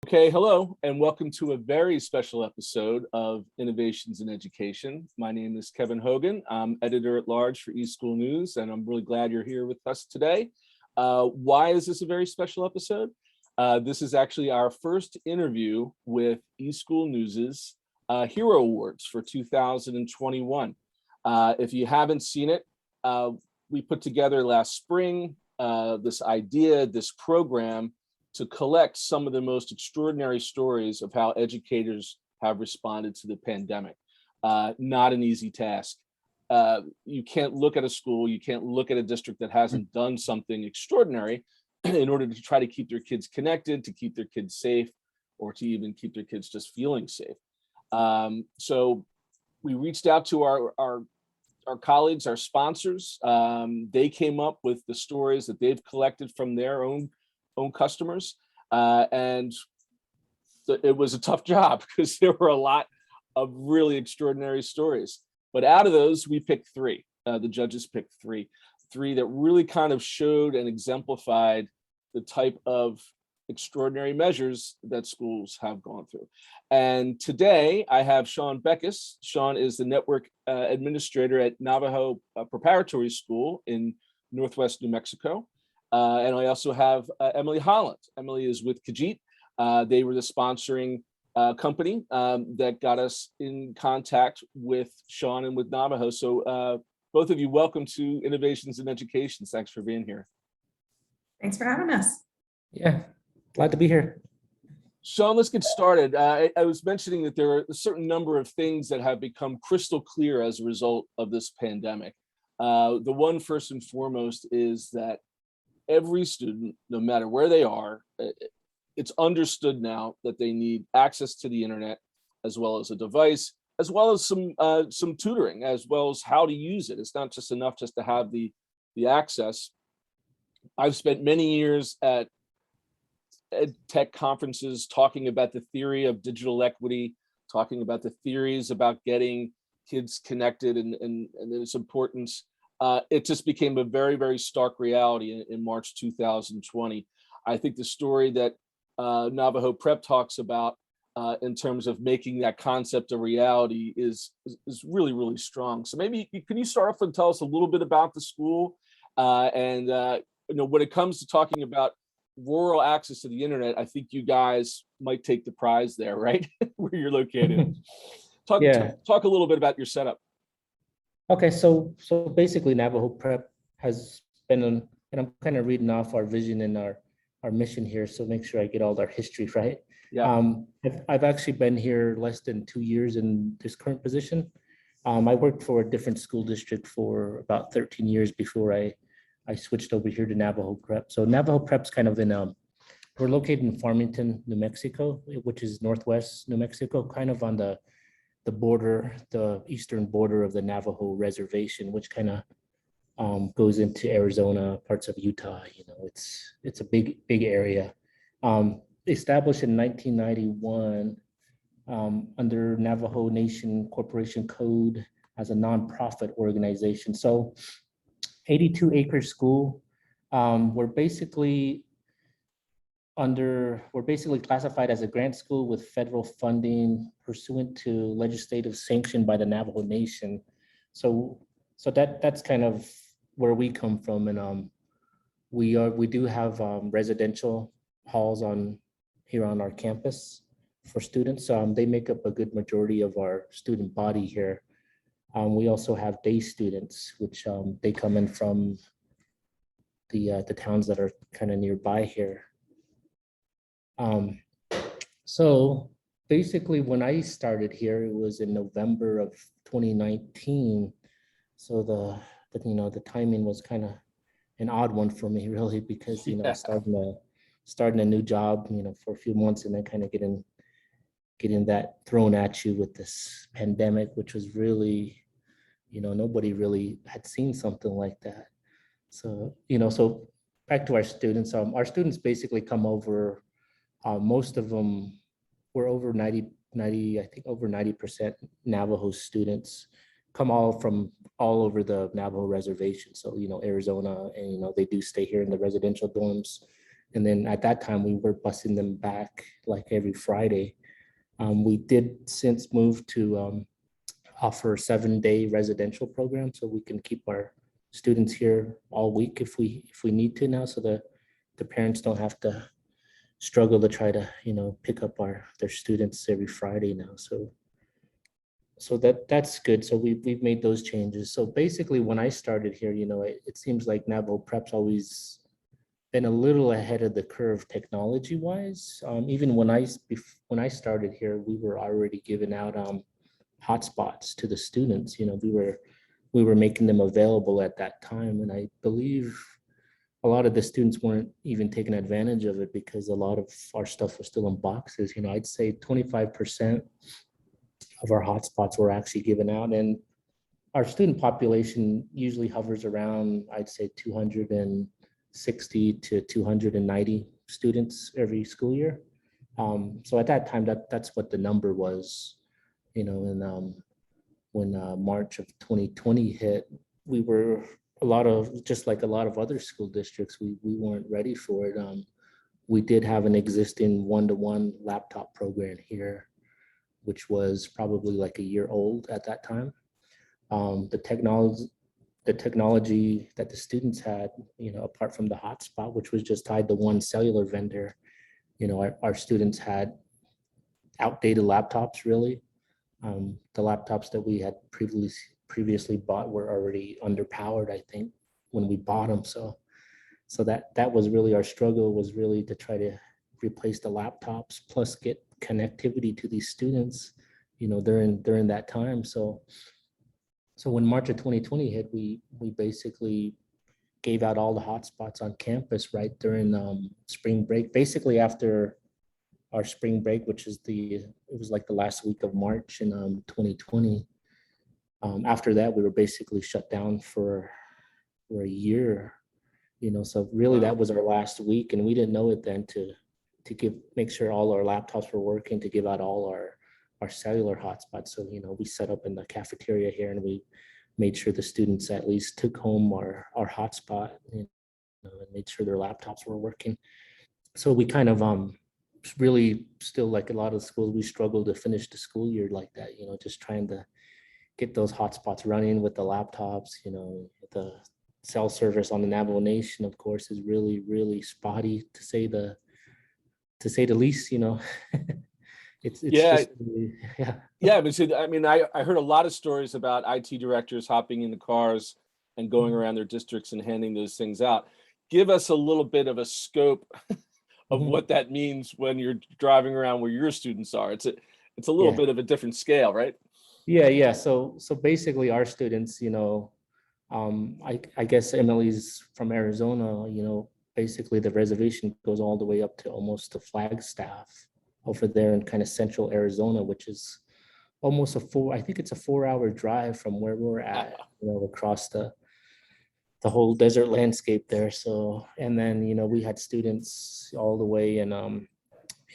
Okay, hello, and welcome to a very special episode of Innovations in Education. My name is Kevin Hogan. I'm editor-at-large for eSchool News, and I'm really glad you're here with us today. Why is this a very special episode? This is actually our first interview with eSchool News's Hero Awards for 2021. If you haven't seen it, we put together last spring this program to collect some of the most extraordinary stories of how educators have responded to the pandemic. Not an easy task. You can't look at a school, you can't look at a district that hasn't done something extraordinary in order to try to keep their kids connected, to keep their kids safe, or to even keep their kids just feeling safe. So we reached out to our colleagues, our sponsors. They came up with the stories that they've collected from their own customers, and it was a tough job because there were a lot of really extraordinary stories. But out of those, we picked three. The judges picked three that really kind of showed and exemplified the type of extraordinary measures that schools have gone through. And today I have Sean Beckus. Sean is the network administrator at Navajo Preparatory School in Northwest New Mexico. And I also have Emily Holland. Emily is with Khajiit. They were the sponsoring company that got us in contact with Sean and with Navajo. So both of you, welcome to Innovations in Education. Thanks for being here. Thanks for having us. Yeah, glad to be here. Sean, let's get started. I was mentioning that there are a certain number of things that have become crystal clear as a result of this pandemic. The one first and foremost is that every student, no matter where they are, it's understood now that they need access to the internet, as well as a device, as well as some tutoring, as well as how to use it. It's not just enough just to have the access. I've spent many years at tech conferences talking about the theory of digital equity, talking about the theories about getting kids connected and its importance. It just became a very, very stark reality in March 2020. I think the story that Navajo Prep talks about in terms of making that concept a reality is really, really strong. So maybe can you start off and tell us a little bit about the school and when it comes to talking about rural access to the internet, I think you guys might take the prize there, right? Where you're located. Talk a little bit about your setup. Okay, so basically Navajo Prep has been and I'm kind of reading off our vision and our mission here, so make sure I get all our history right. Yeah. I've actually been here less than 2 years in this current position. I worked for a different school district for about 13 years before I switched over here to Navajo Prep. So Navajo Prep's kind of we're located in Farmington, New Mexico, which is northwest New Mexico, kind of on the border, the eastern border of the Navajo reservation, which kind of goes into Arizona, parts of Utah. It's a big area. Established in 1991 under Navajo Nation Corporation Code as a nonprofit organization. So 82-acre school. We're basically classified as a grant school with federal funding pursuant to legislative sanction by the Navajo Nation. So that's kind of where we come from, and we do have residential halls here on our campus for students. They make up a good majority of our student body here. We also have day students, which they come in from the towns that are kind of nearby here. So basically when I started here, it was in November of 2019. So the timing was kind of an odd one for me, really, because starting a new job, for a few months, and then kind of getting that thrown at you with this pandemic, which was really, nobody really had seen something like that. So, so back to our students. Our students basically come over. Most of them were over 90, I think over 90% Navajo students come from all over the Navajo reservation. So, Arizona, and, they do stay here in the residential dorms. And then at that time, we were busing them back like every Friday. We did since move to offer a 7-day residential program, so we can keep our students here all week if we need to now, so the parents don't have to struggle to try to pick up their students every Friday now. So that's good. So we've made those changes. So basically, when I started here, it seems like Navajo Prep's always been a little ahead of the curve technology wise. Even when I started here, we were already giving out hotspots to the students. We were making them available at that time, and I believe a lot of the students weren't even taking advantage of it because a lot of our stuff was still in boxes. I'd say 25% of our hotspots were actually given out, and our student population usually hovers around, I'd say 260 to 290 students every school year. So at that time, that's what the number was. And when March of 2020 hit, we were just like a lot of other school districts, we weren't ready for it. We did have an existing one-to-one laptop program here, which was probably like a year old at that time. The technology that the students had, apart from the hotspot, which was just tied to one cellular vendor, our students had outdated laptops, really. The laptops that we had previously bought were already underpowered, I think, when we bought them. So that was really our struggle, was really to try to replace the laptops plus get connectivity to these students, during that time. So when March of 2020 hit, we basically gave out all the hotspots on campus right during spring break, basically after our spring break, which is it was like the last week of March in 2020. After that, we were basically shut down for a year, so really that was our last week, and we didn't know it then to make sure all our laptops were working, to give out all our cellular hotspots. So, we set up in the cafeteria here, and we made sure the students at least took home our hotspot, and made sure their laptops were working. So we kind of really still, like a lot of schools, we struggled to finish the school year like that, just trying to get those hotspots running with the laptops. The cell service on the Navajo Nation, of course, is really, really spotty to say the least. It's Yeah. just yeah. Yeah, but see, I mean, I heard a lot of stories about IT directors hopping in the cars and going around their districts and handing those things out. Give us a little bit of a scope of Mhm. what that means when you're driving around where your students are. It's a little Yeah. bit of a different scale, right? Yeah. So basically our students, I guess Emily's from Arizona, basically the reservation goes all the way up to almost to Flagstaff over there in kind of central Arizona, which is almost I think it's a 4-hour drive from where we're at, across the whole desert landscape there. So, and then, we had students all the way in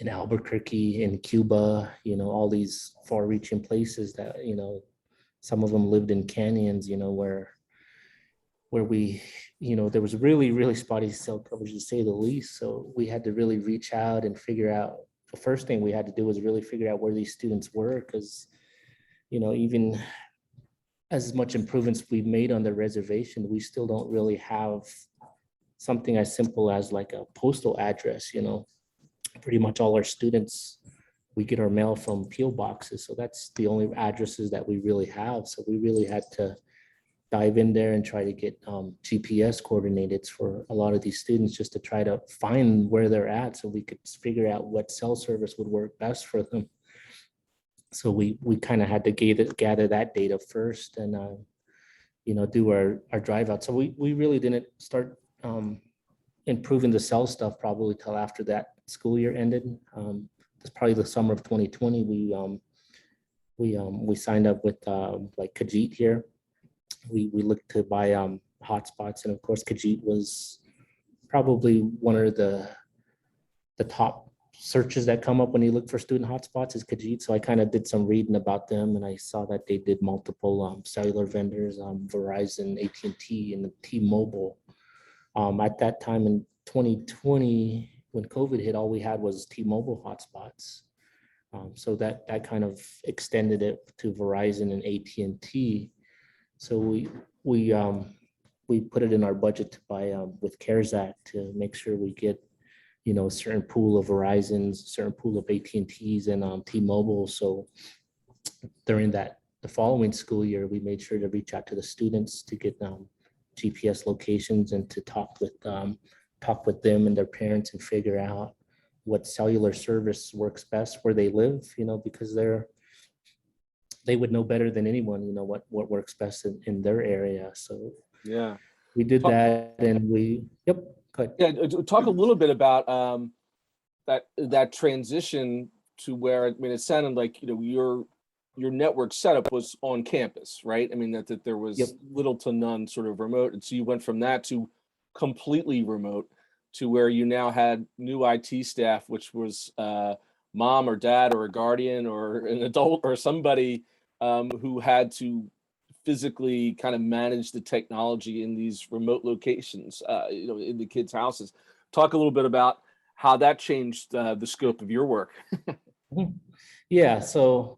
Albuquerque, in Cuba, all these far reaching places that, some of them lived in canyons, where we, there was really, really spotty cell coverage, to say the least. So we had to really reach out and figure out, the first thing we had to do was really figure out where these students were, because, even as much improvements we've made on the reservation, we still don't really have something as simple as like a postal address. Pretty much all our students, we get our mail from PO boxes. So that's the only addresses that we really have. So we really had to dive in there and try to get GPS coordinates for a lot of these students, just to try to find where they're at, so we could figure out what cell service would work best for them. So we kind of had to gather that data first, and do our drive out. So we really didn't start improving the cell stuff probably till after that school year ended. It's probably the summer of 2020. We signed up with like Khajiit here. We looked to buy hotspots, and of course Khajiit was probably one of the top searches that come up when you look for student hotspots, is Khajiit. So I kind of did some reading about them, and I saw that they did multiple cellular vendors, Verizon, AT&T, and T-Mobile. At that time, and 2020, when COVID hit, all we had was T-Mobile hotspots. So that kind of extended it to Verizon and AT&T. So we put it in our budget to buy with CARES Act to make sure we get, a certain pool of Verizons, a certain pool of AT&Ts and T-Mobile. So during the following school year, we made sure to reach out to the students to get GPS locations and to talk with them and their parents and figure out what cellular service works best where they live, because they would know better than anyone, what works best in their area. So Yeah. we did that, and yep, go ahead. Yeah, talk a little bit about that transition to where, it sounded like, your network setup was on campus, right? That there was Yep. little to none sort of remote. And so you went from that to completely remote to where you now had new IT staff, which was mom or dad or a guardian or an adult or somebody who had to physically kind of manage the technology in these remote locations, in the kids' houses. Talk a little bit about how that changed the scope of your work. Yeah, so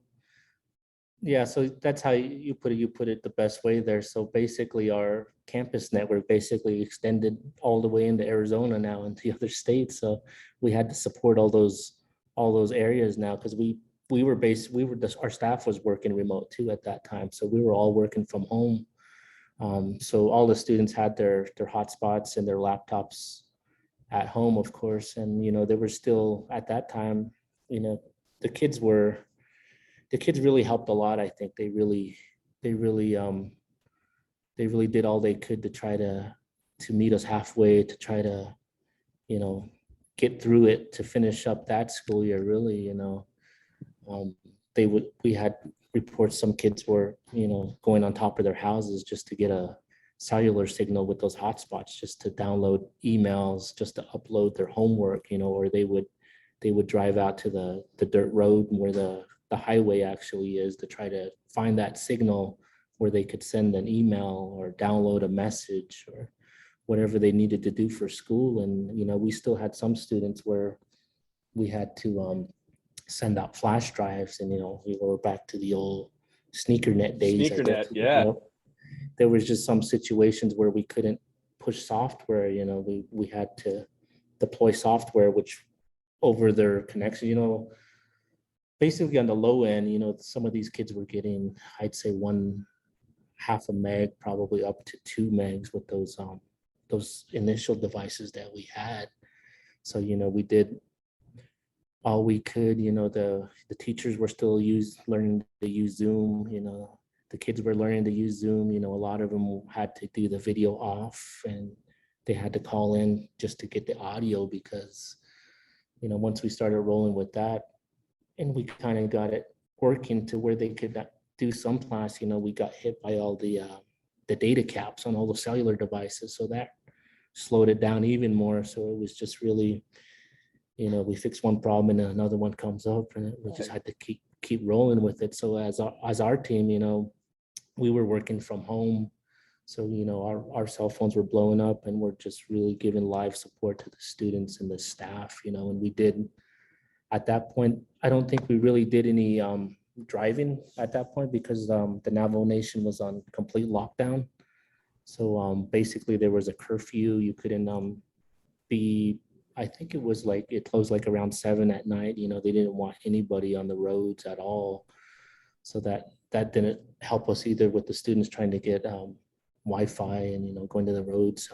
that's how you put it. You put it the best way there. So basically, our campus network basically extended all the way into Arizona now and the other states. So we had to support all those areas now, because our staff was working remote too at that time. So we were all working from home. So all the students had their hotspots and their laptops at home, of course. And they were still at that time. The kids really helped a lot. I think they really did all they could to try to meet us halfway, to try to get through it, to finish up that school year. Really, we had reports some kids were going on top of their houses just to get a cellular signal with those hotspots, just to download emails, just to upload their homework, or they would drive out to the dirt road where the highway actually is, to try to find that signal where they could send an email or download a message or whatever they needed to do for school. And we still had some students where we had to send out flash drives, and we were back to the old sneakernet days. Sneakernet, yeah. There was just some situations where we couldn't push software. We had to deploy software which over their connection. Basically on the low end, some of these kids were getting, I'd say, 1/2 a meg, probably up to 2 megs with those initial devices that we had. So we did all we could. The teachers were still learning to use Zoom. The kids were learning to use Zoom. A lot of them had to do the video off, and they had to call in just to get the audio, because once we started rolling with that, and we kind of got it working to where they could do some class, we got hit by all the data caps on all the cellular devices. So that slowed it down even more. So it was just really, we fixed one problem and then another one comes up, and we just had to keep rolling with it. So as our team, we were working from home. So, our cell phones were blowing up, and we're just really giving live support to the students and the staff, and we did. At that point, I don't think we really did any driving at that point, because the Navajo Nation was on complete lockdown. So basically there was a curfew. You couldn't I think it was like, it closed like around 7 at night. They didn't want anybody on the roads at all. So that didn't help us either with the students trying to get Wi-Fi and, going to the roads.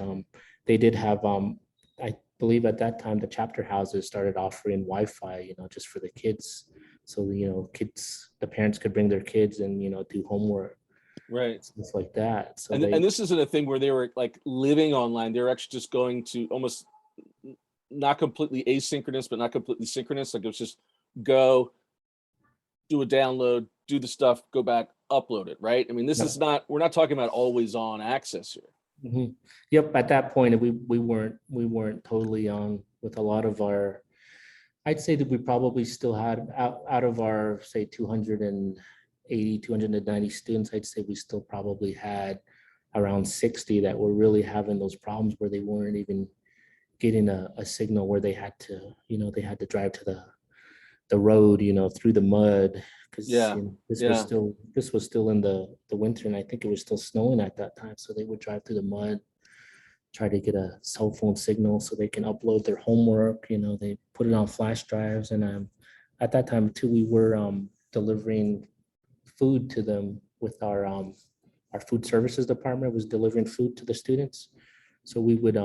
They did have, I believe at that time, the chapter houses started offering Wi-Fi, just for the kids. So, the parents could bring their kids and, do homework. Right. Stuff like that. So and this isn't a thing where they were like living online. They were actually just going to almost not completely asynchronous, but not completely synchronous. Like it was just go, do a download, do the stuff, go back, upload it, right? This is not, we're not talking about always on access here. Mm-hmm. Yep. At that point, we weren't totally on with a lot of our. I'd say that we probably still had out of our, say, 280, 290 students. I'd say we still probably had around 60 that were really having those problems where they weren't even getting a signal where they had to, they had to drive to the road, through the mud, because Yeah. this Yeah. was still in the winter, and I think it was still snowing at that time. So they would drive through the mud, try to get a cell phone signal so they can upload their homework. They put it on flash drives, and at that time too, we were delivering food to them with our food services department was delivering food to the students. So we would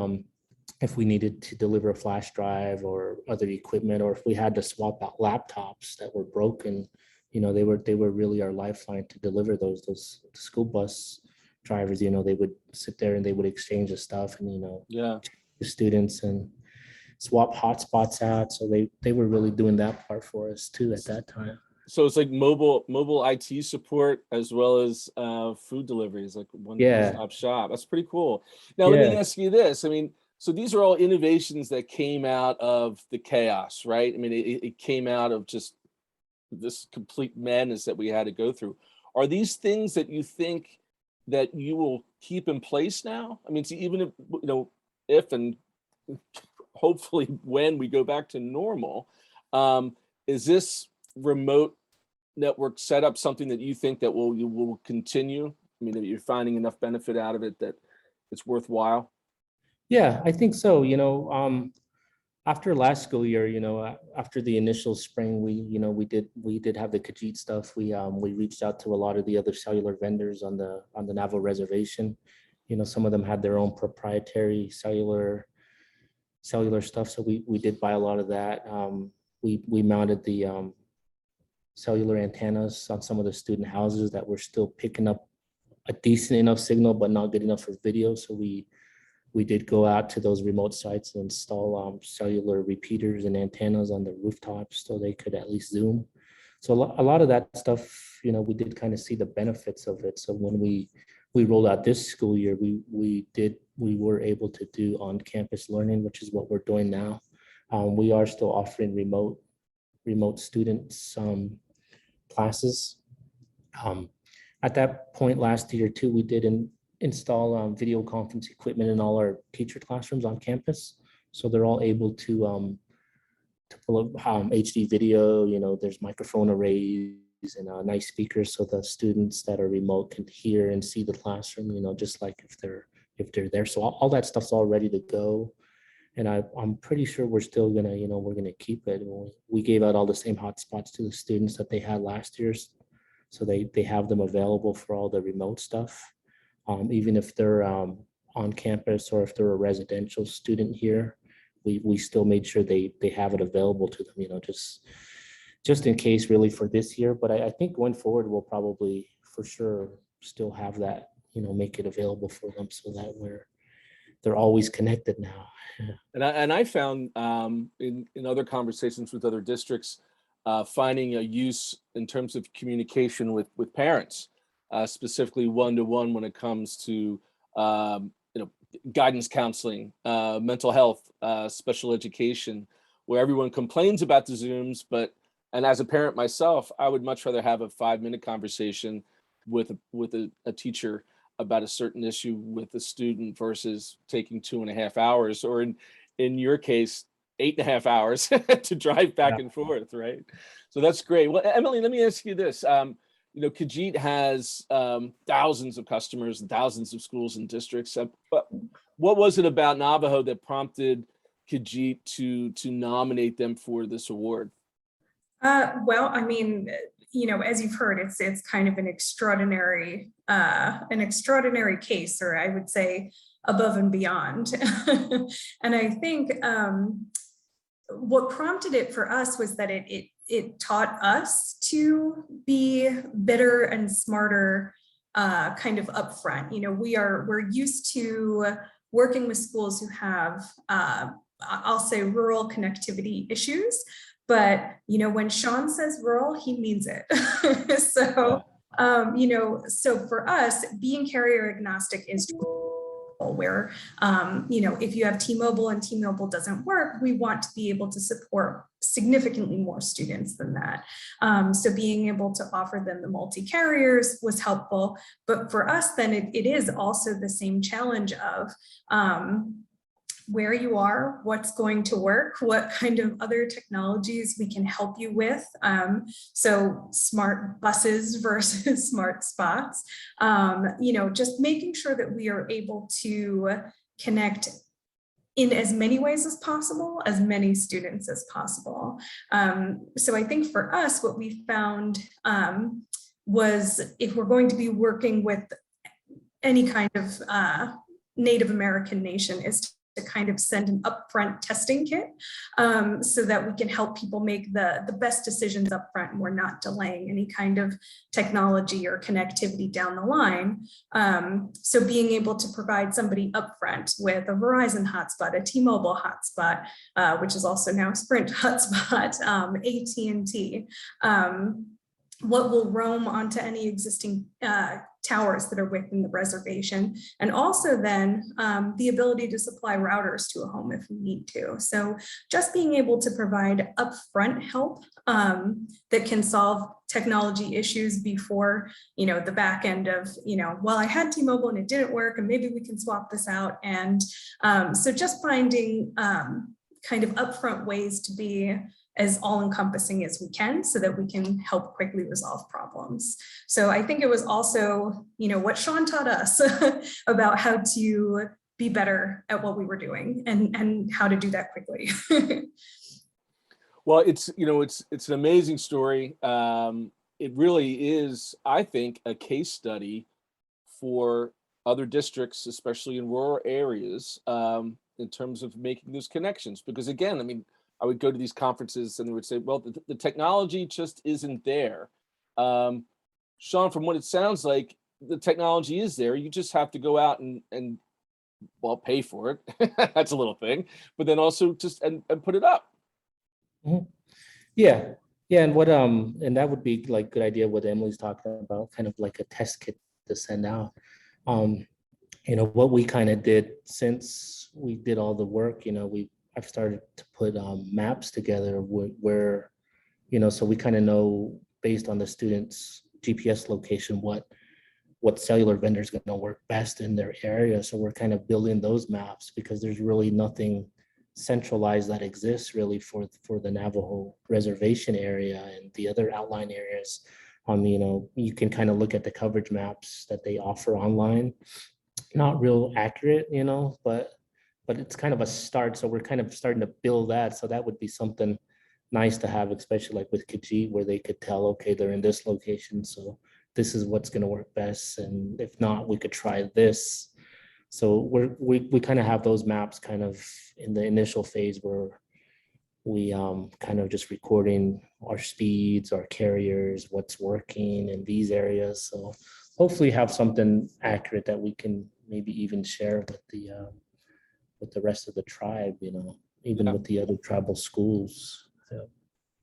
if we needed to deliver a flash drive or other equipment, or if we had to swap out laptops that were broken, they were really our lifeline to deliver those school bus drivers. They would sit there and they would exchange the stuff, and Yeah. the students, and swap hotspots out. So they were really doing that part for us too at that time. So it's like mobile IT support as well as food deliveries, like one stop shop. That's pretty cool. Now, let me ask you this. I mean, so these are all innovations that came out of the chaos, right? I mean, it came out of just this complete madness that we had to go through. Are these things that you think that you will keep in place now? I mean, so even if, if and hopefully when we go back to normal, is this remote network setup something that you think that you will continue? I mean, that you're finding enough benefit out of it that it's worthwhile? Yeah, I think so. After last school year, after the initial spring, we did have the Khajiit stuff. We reached out to a lot of the other cellular vendors on the Navajo reservation. Some of them had their own proprietary cellular stuff, so we did buy a lot of that. We mounted the cellular antennas on some of the student houses that were still picking up a decent enough signal, but not good enough for video. So we did go out to those remote sites and install cellular repeaters and antennas on the rooftops so they could at least zoom. So a lot of that stuff, we did kind of see the benefits of it. So when we rolled out this school year, we were able to do on-campus learning, which is what we're doing now. We are still offering remote students classes. At that point last year too, we did install video conference equipment in all our teacher classrooms on campus. So they're all able to pull up HD video, there's microphone arrays and nice speakers, so the students that are remote can hear and see the classroom, just like if they're there. So all that stuff's all ready to go. And I'm pretty sure we're still gonna, we're gonna keep it. We gave out all the same hotspots to the students that they had last year. So they have them available for all the remote stuff. Even if they're on campus or if they're a residential student here, we still made sure they have it available to them, just in case really for this year. But I think going forward, we'll probably for sure still have that, make it available for them so that they're always connected now. Yeah. And I found in other conversations with other districts, finding a use in terms of communication with parents, specifically one-to-one when it comes to guidance counseling, mental health, special education, where everyone complains about the Zooms, and as a parent myself, I would much rather have a 5-minute conversation with a teacher about a certain issue with a student versus taking 2.5 hours, or in your case, 8.5 hours to drive back and forth, right? So that's great. Well, Emily, let me ask you this. Khajiit has thousands of customers and thousands of schools and districts. But what was it about Navajo that prompted Khajiit to nominate them for this award? Well, I mean, as you've heard, it's kind of an extraordinary case, or I would say above and beyond. And I think what prompted it for us was that it taught us to be better and smarter kind of upfront. We're used to working with schools who have, I'll say, rural connectivity issues. But, when Sean says rural, he means it. So, so for us, being carrier agnostic is where, if you have T-Mobile and T-Mobile doesn't work, we want to be able to support significantly more students than that. So being able to offer them the multi-carriers was helpful. But for us, then it is also the same challenge of, where you are, what's going to work, what kind of other technologies we can help you with. So smart buses versus smart spots, just making sure that we are able to connect in as many ways as possible, as many students as possible. So I think for us, what we found was if we're going to be working with any kind of Native American nation is to kind of send an upfront testing kit so that we can help people make the best decisions upfront and we're not delaying any kind of technology or connectivity down the line. So being able to provide somebody upfront with a Verizon hotspot, a T-Mobile hotspot, which is also now Sprint hotspot, AT&T, what will roam onto any existing towers that are within the reservation, and also then the ability to supply routers to a home if we need to. So just being able to provide upfront help that can solve technology issues before, the back end of, well, I had T-Mobile and it didn't work, and maybe we can swap this out. And so just finding kind of upfront ways to be as all-encompassing as we can so that we can help quickly resolve problems. So I think it was also, what Sean taught us about how to be better at what we were doing and how to do that quickly. Well, it's an amazing story. It really is, I think, a case study for other districts, especially in rural areas, in terms of making those connections. Because again, I mean, I would go to these conferences and they would say, well, the technology just isn't there. Sean, from what it sounds like, the technology is there. You just have to go out and well, pay for it. That's a little thing, but then also just and put it up. Mm-hmm. Yeah. Yeah. And what and that would be like good idea what Emily's talking about, kind of like a test kit to send out. What we kind of did since we did all the work, I've started to put maps together where, so we kind of know based on the student's GPS location, what cellular vendor is going to work best in their area. So we're kind of building those maps because there's really nothing centralized that exists really for the Navajo reservation area and the other outlying areas. You can kind of look at the coverage maps that they offer online. Not real accurate, but it's kind of a start. So we're kind of starting to build that. So that would be something nice to have, especially like with Khajiit, where they could tell, okay, they're in this location, so this is what's going to work best. And if not, we could try this. So we kind of have those maps kind of in the initial phase where we kind of just recording our speeds, our carriers, what's working in these areas. So hopefully have something accurate that we can maybe even share with the rest of the tribe, even with the other tribal schools. So.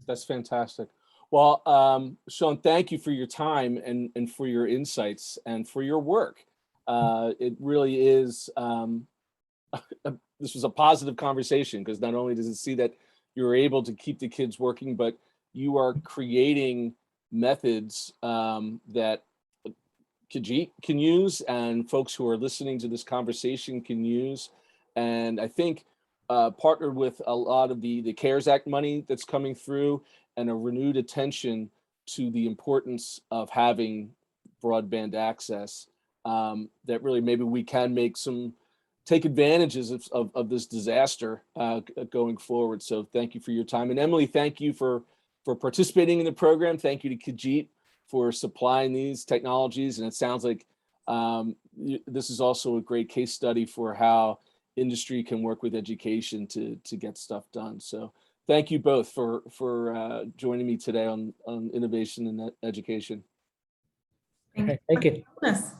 That's fantastic. Well, Sean, thank you for your time and for your insights and for your work. It really is, this was a positive conversation because not only does it see that you're able to keep the kids working, but you are creating methods that Khajiit can use and folks who are listening to this conversation can use. And I think partnered with a lot of the CARES Act money that's coming through and a renewed attention to the importance of having broadband access, that really maybe we can take advantages of this disaster going forward. So thank you for your time. And Emily, thank you for participating in the program. Thank you to Khajiit for supplying these technologies. And it sounds like this is also a great case study for how industry can work with education to get stuff done. So thank you both for joining me today on innovation and education. Thank you. Yes.